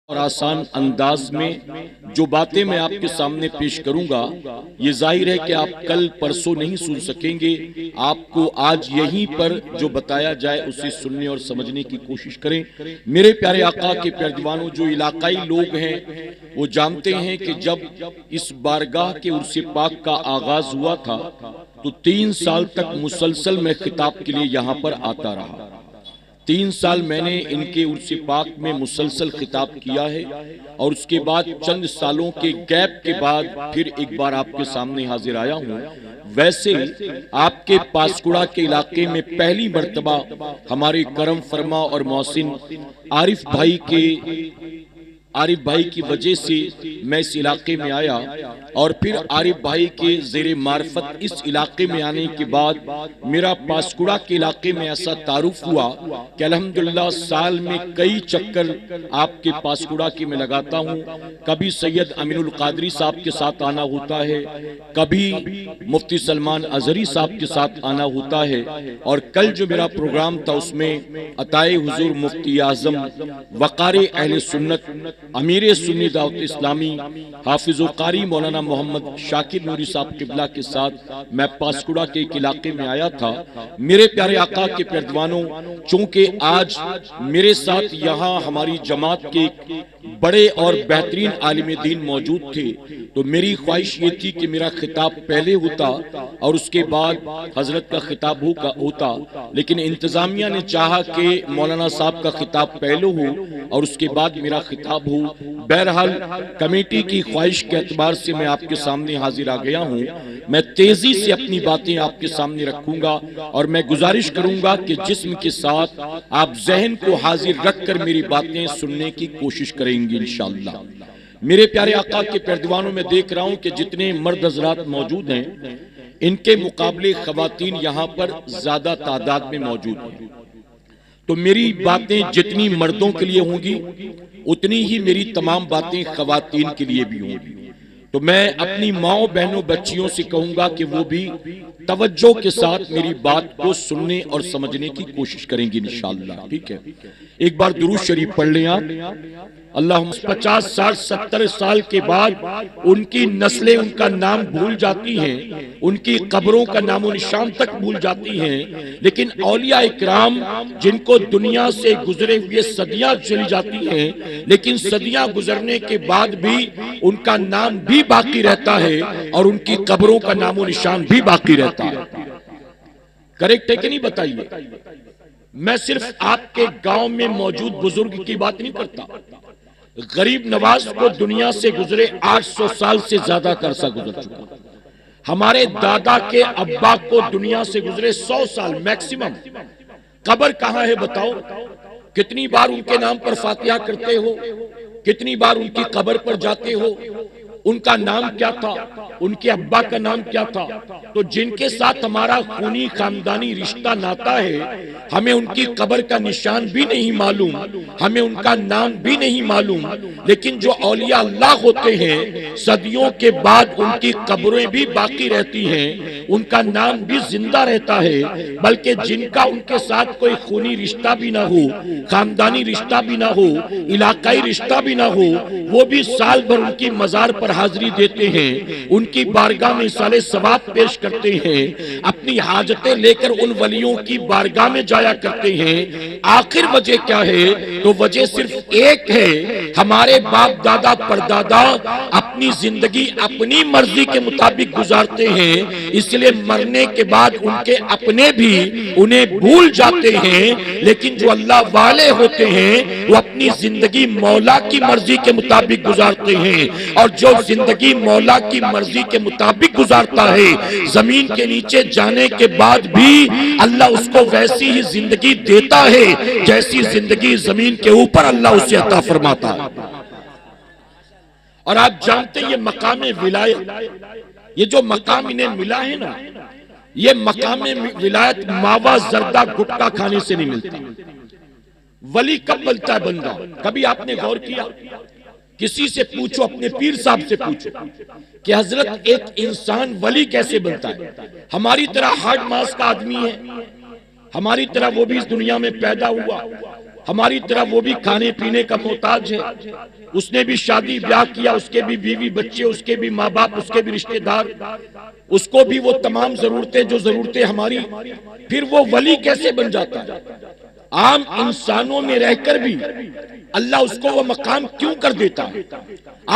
اور آسان انداز میں جو باتیں میں آپ کے سامنے پیش کروں گا یہ ظاہر ہے کہ آپ کل پرسوں نہیں سن سکیں گے. آپ کو آج یہیں پر جو بتایا جائے اسے سننے اور سمجھنے کی کوشش کریں. میرے پیارے آقا کے پیارے دیوانوں، جو علاقائی لوگ ہیں وہ جانتے ہیں کہ جب اس بارگاہ کے عرس پاک کا آغاز ہوا تھا تو 3 سال تک مسلسل میں خطاب کے لیے یہاں پر آتا رہا. 3 سال میں نے ان کے عرس پاک میں مسلسل خطاب کیا ہے اور اس کے بعد چند سالوں کے گیپ کے بعد پھر ایک بار آپ کے سامنے حاضر آیا ہوں. ویسے آپ کے پاسکوڑا کے علاقے میں پہلی مرتبہ ہمارے کرم فرما اور محسن عارف بھائی کی وجہ سے میں اس علاقے میں آیا اور پھر عارف بھائی کے زیر معرفت اس علاقے میں آنے کے بعد میرا پاسکوڑا کے علاقے میں ایسا تعارف ہوا کہ الحمدللہ سال میں کئی چکر آپ کے پاسکوڑا کی میں لگاتا ہوں. کبھی سید امین القادری صاحب کے ساتھ آنا ہوتا ہے، کبھی مفتی سلمان ازہری صاحب کے ساتھ آنا ہوتا ہے، اور کل جو میرا پروگرام تھا اس میں عطائے حضور مفتی اعظم وقار اہل سنت امیر سنی دعوت اسلامی حافظ القاری مولانا محمد شاکر نوری صاحب قبلہ کے ساتھ میں پاسکوڑا کے ایک علاقے میں آیا تھا. میرے پیارے آقا کے پیردوانوں، چونکہ آج میرے ساتھ یہاں ہماری جماعت کے بڑے اور بہترین عالم دین موجود تھے تو میری خواہش یہ تھی کہ میرا خطاب پہلے ہوتا اور اس کے بعد حضرت کا خطاب ہوتا، لیکن انتظامیہ نے چاہا کہ مولانا صاحب کا خطاب پہلے ہو اور اس کے بعد میرا خطاب ہو. بہرحال کمیٹی کی خواہش کے اعتبار سے میں آپ کے سامنے حاضر آ گیا ہوں. میں تیزی سے اپنی باتیں آپ کے سامنے رکھوں گا اور میں گزارش کروں گا کہ جسم کے ساتھ آپ ذہن کو حاضر رکھ کر میری باتیں سننے کی کوشش کریں گے انشاءاللہ. میرے پیارے آقا کے پیردوانوں میں دیکھ رہا ہوں کہ جتنے مرد حضرات موجود ہیں ان کے مقابلے خواتین یہاں پر زیادہ تعداد میں موجود ہیں، تو میری باتیں جتنی مردوں کے لیے ہوں گی اتنی ہی میری تمام باتیں خواتین کے لیے بھی ہوں گی. تو میں اپنی ماؤں بہنوں بچیوں سے کہوں گا کہ وہ بھی توجہ کے ساتھ میری بات کو سننے اور سمجھنے کی کوشش کریں گے انشاءاللہ. ٹھیک ہے، ایک بار درود شریف پڑھ لیں آپ. اللہم 50 60 70 سال کے بعد ان کی نسلیں ان کا نام بھول جاتی ہیں، ان کی قبروں کا نام و نشان تک بھول جاتی ہیں، لیکن اولیاء اکرام جن کو دنیا سے گزرے ہوئے صدیاں چلی جاتی ہیں لیکن صدیاں گزرنے کے بعد بھی ان کا نام بھی باقی رہتا ہے اور ان کی قبروں کا نام و نشان بھی باقی رہتا ہے. کریکٹ ہے کہ نہیں بتائیے؟ میں صرف آپ کے گاؤں میں موجود بزرگ کی بات نہیں کرتا. غریب نواز کو دنیا سے گزرے 800 سال سے زیادہ عرصہ گزر چکا. ہمارے دادا کے ابا کو دنیا سے گزرے 100 سال میکسیمم. قبر کہاں ہے بتاؤ؟ کتنی بار ان کے نام پر فاتحہ کرتے ہو؟ کتنی بار ان کی قبر پر جاتے ہو؟ ان کا نام کیا تھا؟ ان کے ابا کا نام کیا تھا؟ تو جن کے ساتھ ہمارا خونی خاندانی رشتہ ناتا ہے ہمیں ان کی قبر کا نشان بھی نہیں معلوم، ہمیں ان کا نام بھی نہیں معلوم. لیکن جو اولیاء اللہ ہوتے ہیں صدیوں کے بعد ان کی قبریں بھی باقی رہتی ہیں، ان کا نام بھی زندہ رہتا ہے. بلکہ جن کا ان کے ساتھ کوئی خونی رشتہ بھی نہ ہو، خاندانی رشتہ بھی نہ ہو، علاقائی رشتہ بھی نہ ہو، وہ بھی سال بھر ان کی مزار پر حاضری دیتے ہیں، ان کی بارگاہ میں اصالِ ثواب پیش کرتے ہیں، اپنی حاجتیں لے کر ان ولیوں کی بارگاہ میں جایا کرتے ہیں. آخر وجہ کیا ہے؟ تو وجہ صرف ایک ہے، ہمارے باپ دادا پردادا اپنی زندگی اپنی مرضی کے مطابق گزارتے ہیں، اس لیے مرنے کے بعد ان کے اپنے بھی انہیں بھول جاتے ہیں. لیکن جو اللہ والے ہوتے ہیں وہ اپنی زندگی مولا کی مرضی کے مطابق گزارتے ہیں، اور جو زندگی مولا کی مرضی کے مطابق گزارتا ہے زمین کے نیچے جانے کے بعد بھی اللہ اس کو ویسی ہی زندگی دیتا ہے جیسی زندگی زمین کے اوپر اللہ اسے عطا فرماتا ہے. اور آپ جانتے ہیں یہ مقام ولایت، یہ جو مقام انہیں ملا ہے نا، یہ مقام ولایت ماوا زردہ گٹکا کھانے سے نہیں ملتا. ولی کب بنتا ہے بندہ؟ کبھی آپ نے غور کیا؟ کسی سے پوچھو، اپنے پیر صاحب سے پوچھو کہ حضرت ایک انسان ولی کیسے بنتا ہے؟ ہماری طرح ہارڈ ماس کا آدمی ہے، ہماری طرح وہ بھی اس دنیا میں پیدا ہوا، ہماری طرح وہ بھی کھانے پینے کا محتاج ہے، اس نے بھی شادی بیاہ کیا، اس کے بھی بیوی بچے، اس کے بھی ماں باپ، اس کے بھی رشتہ دار، اس کو بھی وہ تمام ضرورتیں جو ضرورتیں ہماری، پھر وہ ولی کیسے بن جاتا ہے؟ عام انسانوں میں رہ کر بھی اللہ اس کو وہ مقام کیوں کر دیتا ہے؟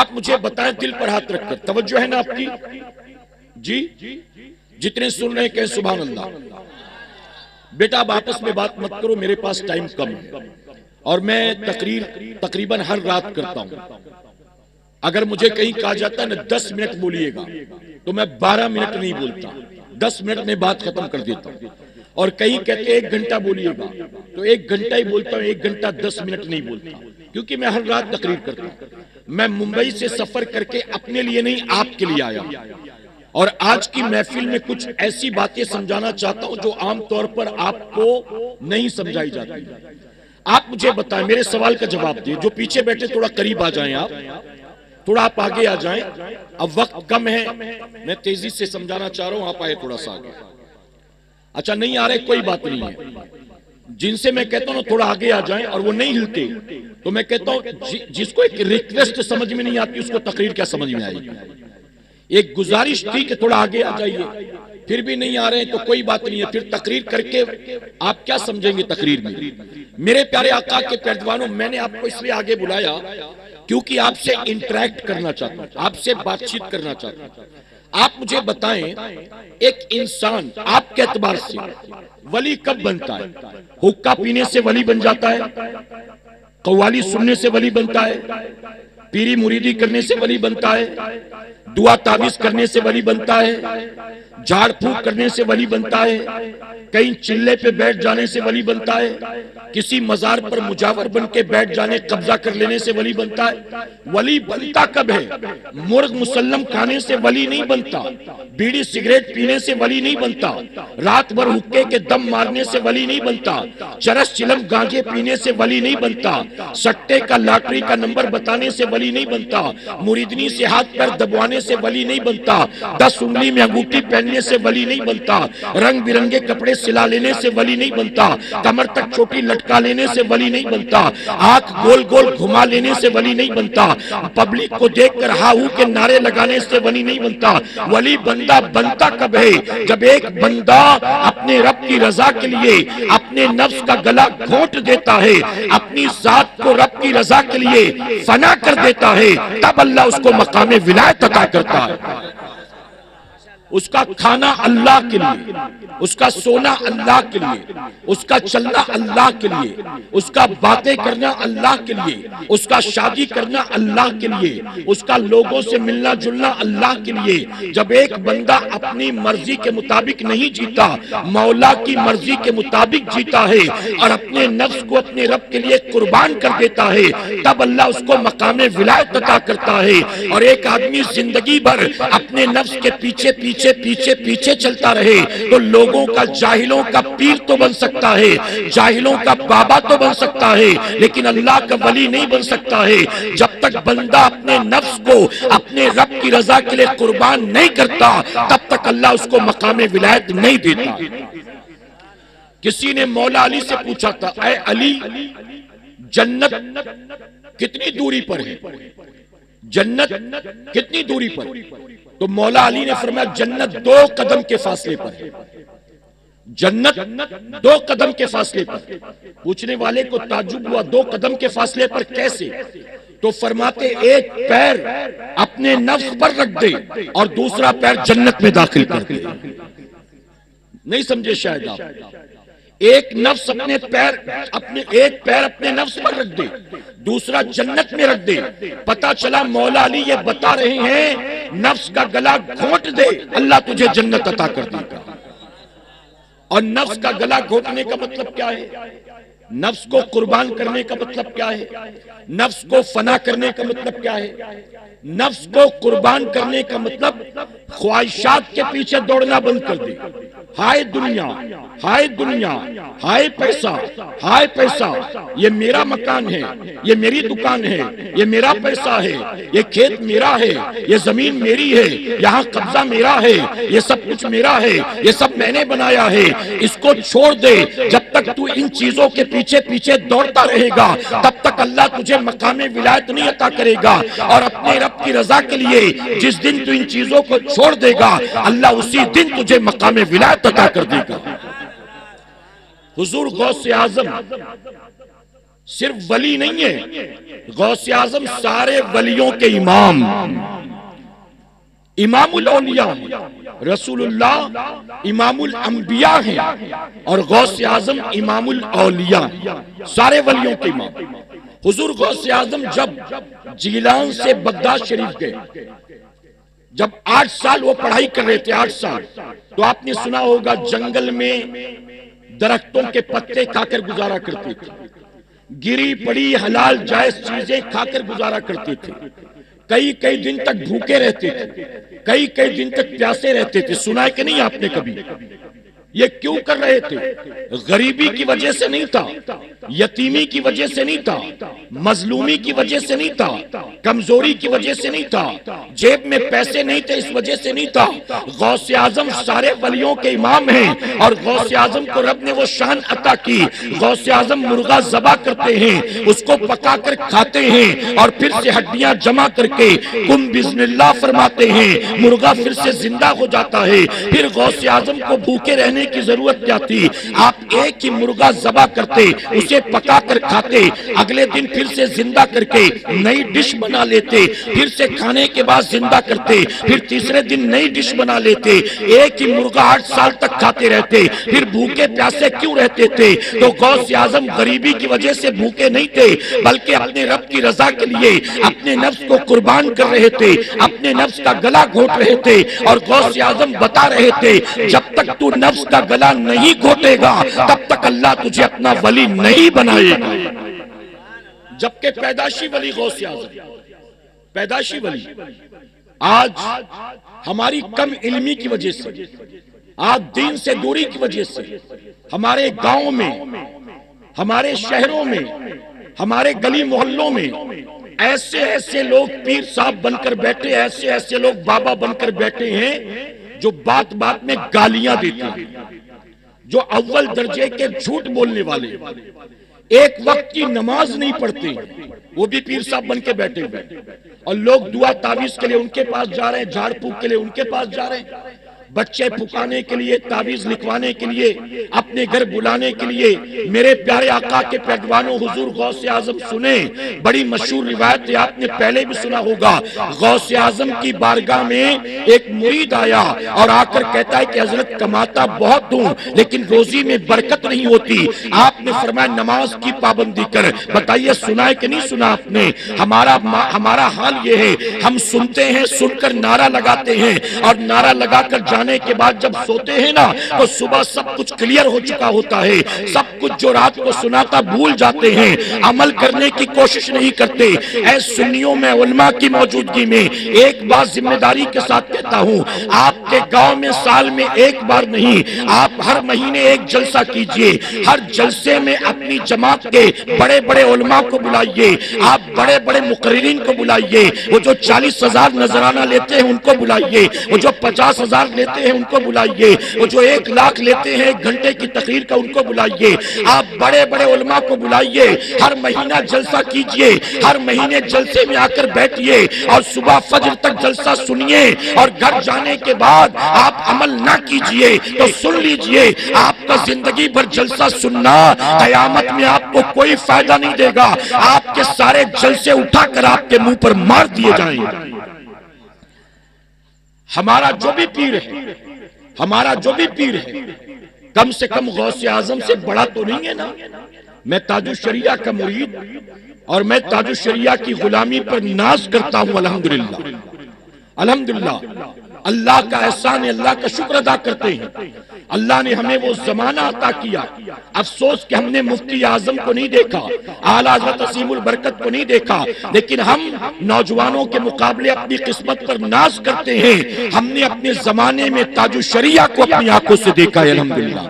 آپ مجھے بتائیں دل پر ہاتھ رکھ کر، توجہ ہے نا آپ کی؟ جی جتنے سن رہے ہیں کہیں سبحان اللہ۔ بیٹا اب آپس میں بات مت کرو، میرے پاس ٹائم کم ہے اور میں تقریر تقریباً ہر رات کرتا ہوں۔ اگر مجھے کہیں کہا جاتا ہے نا 10 منٹ بولیے گا تو میں 12 منٹ نہیں بولتا، 10 منٹ میں بات ختم کر دیتا ہوں، اور کہیں کہتے 1 گھنٹہ بولیے گا تو 1 گھنٹہ ہی بولتا ہوں، 1 گھنٹہ 10 منٹ نہیں بولتا، کیونکہ میں ہر رات تقریر کرتا ہوں۔ میں ممبئی سے سفر کر کے اپنے لیے نہیں آپ کے لیے آیا، اور آج کی محفل میں کچھ ایسی باتیں سمجھانا چاہتا ہوں جو عام طور پر آپ کو نہیں سمجھائی جاتی۔ آپ مجھے بتائیں، میرے سوال کا جواب دیں، جو پیچھے بیٹھے تھوڑا قریب آ جائیں، آپ تھوڑا آپ آگے آ جائیں، اب وقت کم ہے، میں تیزی سے سمجھانا چاہ رہا ہوں، آپ آئے تھوڑا سا آگے۔ اچھا نہیں آ رہے، کوئی بات نہیں ہے، جن سے میں کہتا ہوں تھوڑا آگے آ جائیں اور وہ نہیں ہلتے تو میں کہتا ہوں جس کو ایک ریکویسٹ سمجھ میں نہیں آتی اس کو تقریر کیا سمجھ میں آئے گی؟ ایک گزارش تھی کہ تھوڑا آگے آ جائیے، پھر بھی نہیں آ رہے ہیں تو کوئی بات نہیں ہے، پھر تقریر کر کے آپ کیا سمجھیں گے تقریر میں؟ میرے پیارے آقا کے پیروانوں، میں نے آپ کو اس لیے آگے بلایا کیونکہ آپ سے انٹریکٹ کرنا چاہتا ہوں، آپ سے بات چیت کرنا چاہتا ہوں۔ آپ مجھے بتائیں، ایک انسان آپ کے اعتبار سے ولی کب بنتا ہے؟ حقہ پینے سے ولی بن جاتا ہے، قوالی سننے سے ولی بنتا ہے، پیری مریدی کرنے سے ولی بنتا ہے، دعا تعویذ کرنے سے ولی بنتا ہے، جھاڑ پھونک کرنے سے ولی بنتا ہے، کہیں چلے پہ بیٹھ جانے سے ولی بنتا ہے، کسی مزار پر مجاور بن کے بیٹھ جانے قبضہ کر لینے سے ولی بنتا ہے۔ ولی بنتا کب ہے؟ مرغ مسلم کھانے سے ولی نہیں بنتا، بیڑی سگریٹ پینے سے ولی نہیں بنتا، رات بھر حقے کے دم مارنے سے ولی نہیں بنتا، چرس چلم گانجے پینے سے ولی نہیں بنتا، سٹے کا لاٹری کا نمبر بتانے سے ولی نہیں بنتا، مریدنی سے ہاتھ پیر دبوانے سے ولی نہیں بنتا، 10 انگلی میں انگوٹھی پہننے سے ولی نہیں بنتا، رنگ برنگے کپڑے سلا لینے سے ولی نہیں بنتا، کمر تک چھوٹی لٹکا لینے سے ولی نہیں بنتا، آنکھ گول گول گھما لینے سے ولی نہیں بنتا، پبلک کو دیکھ کر ہاہو کے نعرے لگانے سے ولی نہیں بنتا۔ ولی بندہ بنتا کب ہے؟ جب ایک بندہ اپنے رب کی رضا کے لیے اپنے نفس کا گلا گھونٹ دیتا ہے، اپنی ذات کو رب کی رضا کے لیے فنا کر دیتا ہے، تب اللہ اس کو مقام ولایت عطا کرتا ہے۔ اس کا کھانا اللہ کے لیے، اس کا سونا اللہ کے لیے، اس کا چلنا اللہ کے لیے، اس کا باتیں کرنا اللہ کے لیے، اس کا شادی کرنا اللہ کے لیے، اس کا لوگوں سے ملنا جلنا اللہ کے لیے۔ جب ایک بندہ اپنی مرضی کے مطابق نہیں جیتا، مولا کی مرضی کے مطابق جیتا ہے اور اپنے نفس کو اپنے رب کے لیے قربان کر دیتا ہے، تب اللہ اس کو مقام ولایت عطا کرتا ہے۔ اور ایک آدمی زندگی بھر اپنے نفس کے پیچھے پیچھے پیچھے پیچھے چلتا رہے تو لوگوں کا، جاہلوں کا پیر تو بن سکتا ہے، جاہلوں کا بابا تو بن سکتا ہے، لیکن اللہ کا ولی نہیں بن سکتا ہے۔ جب تک بندہ اپنے نفس کو اپنے رب کی رضا کے لیے قربان نہیں کرتا تب تک اللہ اس کو مقام ولایت نہیں دیتا۔ کسی نے مولا علی سے پوچھا تھا، اے علی، جنت کتنی دوری پر ہے؟ جنت کتنی دوری پر؟ تو مولا علی نے فرمایا جنت 2 قدم کے فاصلے پر ہے، جنت 2 قدم کے فاصلے پر۔ پوچھنے والے کو تعجب ہوا، 2 قدم کے فاصلے پر کیسے؟ تو فرماتے ایک پیر اپنے نفس پر رکھ دے اور دوسرا پیر جنت میں داخل کر دے۔ نہیں سمجھے شاید آپ؟ ایک نفس ایک پیر اپنے نفس پر رکھ دے، دوسرا جنت میں رکھ دے۔ پتہ چلا مولا علی یہ بتا رہے ہیں نفس کا گلا گھونٹ دے، اللہ تجھے جنت عطا کر دے گا۔ اور نفس کا گلا گھونٹنے کا مطلب کیا ہے؟ نفس کو قربان کرنے کا مطلب کیا ہے؟ نفس کو فنا کرنے کا مطلب کیا ہے؟ نفس کو قربان کرنے کا مطلب خواہشات کے پیچھے دوڑنا بند کر دے، ہائے دنیا، ہائے دنیا، ہائے پیسہ، ہائے پیسہ، یہ میرا مکان ہے، یہ میری دکان ہے، یہ میرا پیسہ ہے، یہ کھیت میرا ہے، یہ زمین میری ہے، یہاں قبضہ میرا ہے، یہ سب کچھ میرا ہے، یہ سب میں نے بنایا ہے، اس کو چھوڑ دے۔ جب تک تو ان چیزوں کے پیچھے پیچھے دوڑتا رہے گا تب تک اللہ تجھے مقام ولایت نہیں عطا کرے گا، اور اپنے رب کی رضا کے لیے جس دن تو ان چیزوں کو چھوڑ دے گا اللہ اسی دن تجھے مقام ولایت عطا کر دے گا۔ حضور غوث اعظم صرف ولی نہیں ہے، غوث اعظم سارے ولیوں کے امام، امام الاولیاء ہیں، رسول اللہ امام الانبیاء ہیں، اور غوث اعظم امام الاولیاء ہیں، سارے ولیوں کے امام۔ حضور غوث اعظم جب جیلان سے بغداد شریف گئے، جب 8 سال وہ پڑھائی کر رہے تھے، 8 سال، تو آپ نے سنا ہوگا جنگل میں درختوں کے پتے کھا کر گزارا کرتے تھے، گری پڑی حلال جائز چیزیں کھا کر گزارا کرتے تھے، کئی دن تک بھوکے رہتے تھے، کئی دن تک پیاسے رہتے تھے۔ سنا ہے کہ نہیں آپ نے کبھی؟ یہ کیوں کر رہے تھے؟ غریبی کی وجہ سے نہیں تھا، یتیمی کی وجہ سے نہیں تھا، مظلومی کی وجہ سے نہیں تھا، کمزوری کی وجہ سے نہیں تھا، جیب میں پیسے نہیں تھے اس وجہ سے نہیں تھا۔ غوث اعظم سارے ولیوں کے امام ہیں، اور غوث اعظم کو رب نے وہ شان عطا کی، غوث اعظم مرغا ذبح کرتے ہیں، اس کو پکا کر کھاتے ہیں، اور پھر سے ہڈیاں جمع کر کے کم بسم اللہ فرماتے ہیں، مرغا پھر سے زندہ ہو جاتا ہے۔ پھر غوث اعظم کو بھوکے رہنے کی ضرورت کیا تھی؟ آپ ایک ہی مرغا ذبح کرتے، اسے پکا کر کھاتے، اگلے دن پھر سے زندہ کر کے نئی ڈش بنا لیتے، پھر سے کھانے کے بعد زندہ کرتے، پھر تیسرے دن نئی ڈش بنا لیتے۔ ایک ہی مرغا 8 سال تک کھاتے رہتے، پھر بھوکے پیاسے کیوں رہتے تھے؟ تو غوث اعظم غریبی کی وجہ سے بھوکے نہیں تھے، بلکہ اپنے رب کی رضا کے لیے اپنے نفس کو قربان کر رہے تھے، اپنے نفس کا گلا گھونٹ رہے تھے، اور غوث اعظم بتا رہے تھے جب تک تو نفس کا گلا نہیں گھونٹے گا تب تک اللہ تجھے اپنا ولی نہیں بنائے گا۔ جبکہ پیدائشی ولی غوث اعظم، پیدائشی ولی، آج ہماری کم علمی کی وجہ سے، آج دین سے دوری کی وجہ سے، ہمارے گاؤں میں، ہمارے شہروں میں، ہمارے گلی محلوں میں ایسے لوگ پیر صاحب بن کر بیٹھے، ایسے لوگ بابا بن کر بیٹھے ہیں جو بات بات میں گالیاں دیتے ہیں، جو اول درجے کے جھوٹ بولنے والے، ایک وقت کی نماز نہیں پڑھتے، وہ بھی پیر صاحب بن کے بیٹھے ہوئے، اور لوگ دعا تعویذ کے لیے ان کے پاس جا رہے ہیں، جھاڑ پھونک کے لیے ان کے پاس جا رہے ہیں، بچے پھکانے کے لیے، تعویذ لکھوانے کے لیے، اپنے گھر بلانے کے لیے۔ میرے پیارے آقا کے پیغمبروں حضور غوث اعظم سنیں، بڑی مشہور روایت ہے، آپ نے پہلے بھی سنا ہوگا۔ غوث اعظم کی بارگاہ میں ایک مرید آیا اور آ کر کہتا ہے کہ حضرت کماتا بہت ہوں لیکن روزی میں برکت نہیں ہوتی۔ آپ نے فرمایا نماز کی پابندی کر۔ بتائیے سنا ہے کہ نہیں سنا آپ نے؟ ہمارا حال یہ ہے، ہم سنتے ہیں، سن کر نعرہ لگاتے ہیں، اور نعرہ لگا کر جانے کے بعد جب سوتے ہیں نا تو صبح سب کچھ کلیئر ہو چکا ہوتا ہے، سب کچھ جو رات کو سنا تھا بھول جاتے ہیں، عمل کرنے کی کوشش نہیں کرتے۔ اے سنیوں میں، علماء کی موجودگی میں ایک بات ذمہ داری کے ساتھ کہتا ہوں، آپ کے گاؤں میں سال میں ایک بار نہیں، آپ ہر مہینے ایک جلسہ کیجئے، ہر جلسے میں اپنی جماعت کے بڑے بڑے علماء کو بلائیے، آپ بڑے بڑے مقررین کو بلائیے، وہ جو 40,000 نذرانہ لیتے ہیں ان کو بلائیے، وہ جو 50,000 لیتے ہیں ان کو بلائیے، وہ جو 1 لاکھ لیتے ہیں 1 گھنٹے کی تقریر کا ان کو بلائیے، آپ بڑے بڑے علماء کو بلائیے، ہر مہینہ جلسہ کیجئے، ہر مہینے جلسے میں آ کر بیٹھئے، اور صبح فجر تک جلسہ سنیے، اور گھر جانے کے بعد آپ عمل نہ کیجئے تو سن لیجئے آپ کا زندگی بھر جلسہ سننا قیامت میں آپ کو کوئی فائدہ نہیں دے گا، آپ کے سارے جلسے اٹھا کر آپ کے منہ پر مار دیے جائیں گے۔ ہمارا جو بھی پیر ہے، ہمارا جو بھی پیر ہے، کم سے کم غوث اعظم سے بڑا تو نہیں ہے نا۔ میں تاج الشریعہ کا مرید، اور میں تاج الشریعہ کی غلامی پر ناز کرتا ہوں، الحمدللہ الحمدللہ، اللہ کا احسان ہے، اللہ کا شکر ادا کرتے ہیں۔ اللہ نے ہمیں وہ زمانہ عطا کیا. افسوس کہ ہم نے مفتی اعظم کو نہیں دیکھا, اعلیٰ حضرت عظیم البرکت کو نہیں دیکھا, لیکن ہم نوجوانوں کے مقابلے اپنی قسمت پر ناز کرتے ہیں. ہم نے اپنے زمانے میں تاج الشریعہ کو اپنی آنکھوں سے دیکھا ہے. الحمدللہ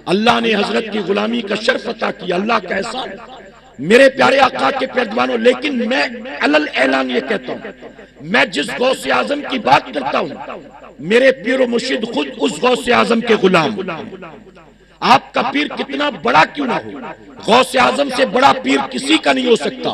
اللہ نے حضرت کی غلامی کا شرف عطا کیا, اللہ کا احسان میرے پیارے آقا کے پیروانوں. لیکن میں علل اعلان یہ کہتا ہوں, میں جس غوث اعظم کی بات کرتا ہوں میرے پیر و مرشد خود اس غوث اعظم کے غلام. آپ کا پیر کتنا بڑا کیوں نہ ہو, غوث اعظم سے بڑا پیر کسی کا نہیں ہو سکتا.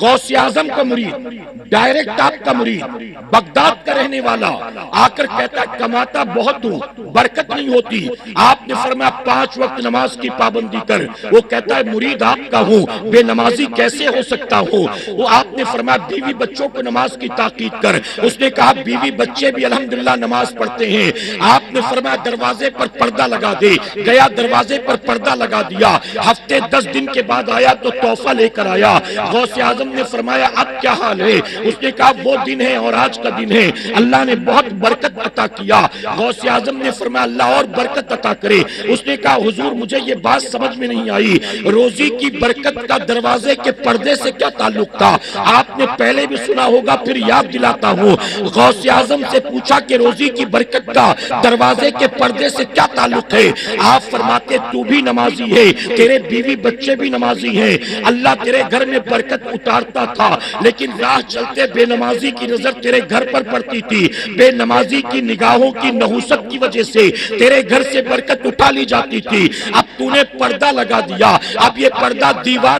غوث اعظم کا مرید, ڈائریکٹ آپ کا مرید, بغداد کا رہنے والا, آ کر کہتا ہے کماتا بہت ہوں, برکت نہیں ہوتی. آپ نے فرمایا 5 وقت نماز کی پابندی کر. وہ کہتا ہے مرید آپ کا ہوں, بے نمازی کیسے ہو سکتا ہوں. وہ آپ نے فرمایا بیوی بچوں کو نماز کی تاکید کر. اس نے کہا بیوی بچے بھی الحمدللہ نماز پڑھتے ہیں. آپ نے فرمایا دروازے پر پردہ لگا دے. گیا دروازے پر پردہ لگا دیا. ہفتے 10 دن کے بعد آیا تو تحفہ لے کر آیا. غوث اعظم نے فرمایا اب کیا حال ہے. اس نے کہا وہ دن ہے اور آج کا دن ہے, اللہ نے بہت برکت عطا کیا. غوث اعظم نے فرمایا اللہ اور برکت عطا کرے. اس نے کہا حضور مجھے یہ بات سمجھ میں نہیں آئی, روزی کی برکت کا دروازے کے پردے سے کیا تعلق تھا. آپ نے پہلے بھی سنا ہوگا پھر یاد دلاتا ہوں. غوث اعظم سے پوچھا کہ روزی کی برکت کا دروازے کے پردے سے کیا تعلق ہے. آپ فرماتے تو بھی نمازی ہے, تیرے بیوی بچے بھی نمازی ہیں, اللہ تیرے گھر میں برکت اتارتا تھا, لیکن راہ چلتے بے نمازی کی نظر تیرے گھر پر پڑتی تھی. بے نمازی کی نگاہوں کی نحوست کی وجہ سے تیرے گھر سے برکت اٹھا لی جاتی تھی. اب تو نے پردہ لگا دیا, اب یہ پردہ دیوار